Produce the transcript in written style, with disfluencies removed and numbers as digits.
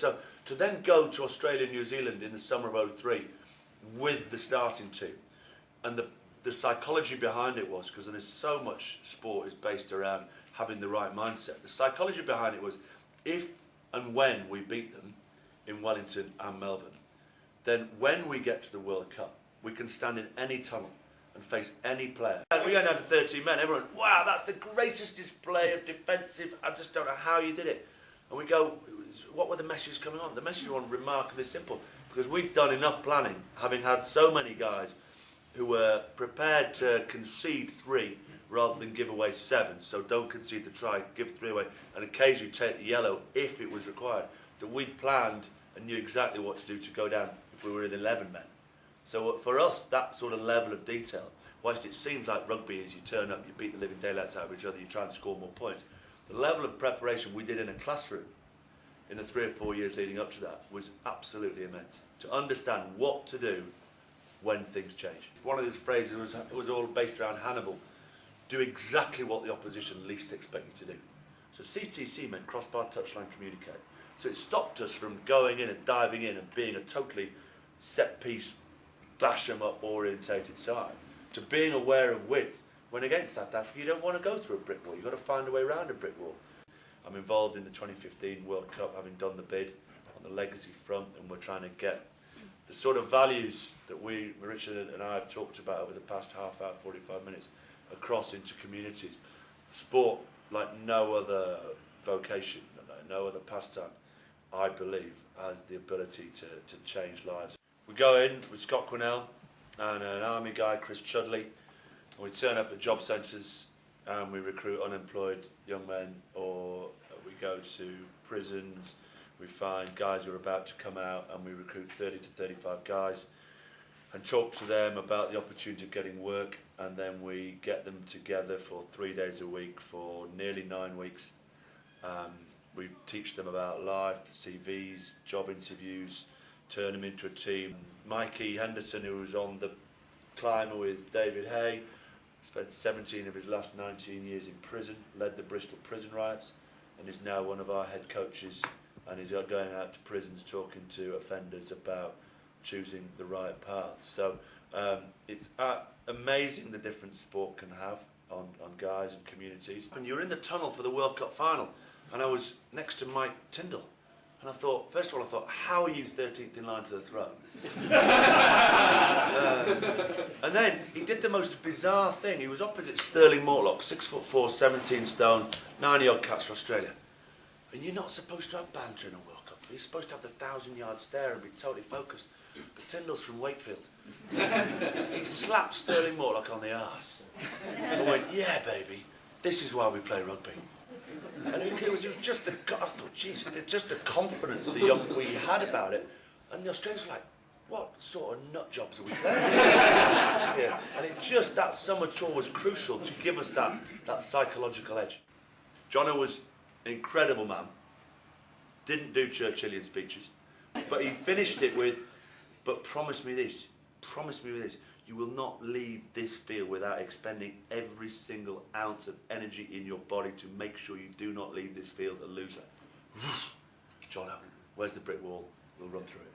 So to then go to Australia and New Zealand in the summer of '03 with the starting team, and the psychology behind it was, because there's so much sport is based around having the right mindset. The psychology behind it was, if and when we beat them in Wellington and Melbourne, then when we get to the World Cup, we can stand in any tunnel and face any player. And we go down to 13 men, everyone, wow, that's the greatest display of defensive, I just don't know how you did it. And we go, what were the messages coming on? The messages were remarkably simple, because we'd done enough planning, having had so many guys who were prepared to concede 3 rather than give away 7. So don't concede the try, give 3 away, and occasionally take the yellow if it was required. That we'd planned and knew exactly what to do to go down if we were in 11 men. So for us, that sort of level of detail, whilst it seems like rugby is you turn up, you beat the living daylights out of each other, you try and score more points, the level of preparation we did in a classroom in the 3 or 4 years leading up to that was absolutely immense. To understand what to do when things change. One of those phrases was all based around Hannibal. Do exactly what the opposition least expect you to do. So CTC meant crossbar, touchline, communicate. So it stopped us from going in and diving in and being a totally set-piece, bash-em-up orientated side, to being aware of width. When against South Africa, you don't want to go through a brick wall. You've got to find a way around a brick wall. I'm involved in the 2015 World Cup, having done the bid on the legacy front, and we're trying to get the sort of values that Richard and I have talked about over the past half hour, 45 minutes, across into communities. Sport, like no other vocation, no other pastime, I believe, has the ability to change lives. We go in with Scott Quinnell and an army guy, Chris Chudley, and we turn up at job centres and we recruit unemployed young men, or we go to prisons, we find guys who are about to come out, and we recruit 30 to 35 guys and talk to them about the opportunity of getting work, and then we get them together for 3 days a week for nearly 9 weeks. We teach them about life, CVs, job interviews, turn them into a team. Mikey Henderson, who was on the climber with David Hay, spent 17 of his last 19 years in prison, led the Bristol prison riots, and is now one of our head coaches, and is going out to prisons talking to offenders about choosing the right path. So it's amazing the difference sport can have on guys and communities. When you were in the tunnel for the World Cup final, and I was next to Mike Tyndall, and I thought, first of all, how are you 13th in line to the throne? And then he did the most bizarre thing. He was opposite Sterling Mortlock, 6'4", 17 stone, 90-odd caps for Australia. And you're not supposed to have banter in a World Cup. You're supposed to have the 1,000-yard stare and be totally focused. But Tyndall's from Wakefield. He slapped Sterling Mortlock on the arse and went, yeah, baby, this is why we play rugby. And it was just I thought, geez, just the confidence we had about it. And the Australians were like, what sort of nut jobs are we playing? Yeah. And that summer tour was crucial to give us that psychological edge. Jono was an incredible man, didn't do Churchillian speeches, but he finished it with, but promise me this, you will not leave this field without expending every single ounce of energy in your body to make sure you do not leave this field a loser. Jono, where's the brick wall? We'll run through it.